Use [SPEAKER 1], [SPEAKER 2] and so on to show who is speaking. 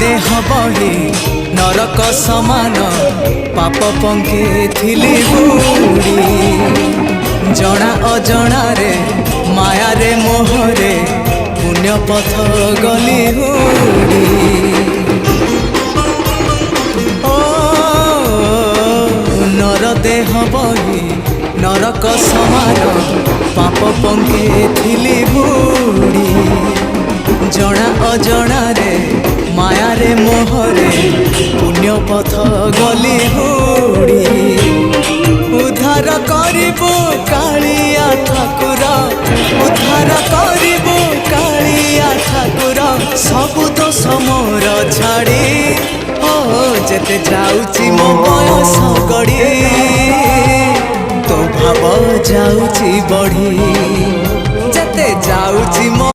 [SPEAKER 1] देह बही नरक समान पाप पंके थिली बुड़ी जना अजना रे माया रे मोहरे पुण्य पथ गली हुड़ी ओ नर देह बही नरक समान पाप पंके थिली बुड़ी जना अजना रे माया रे मोहरे पुण्य पथ गली हुड़ी उद्धार करिबो कालिया ठाकुर उद्धार करिबो कालिया ठाकुर सबु दोष मोर छाड़ी ओ जेते जाउची मो बयस गड़ी तो भाव जाउची बढ़ी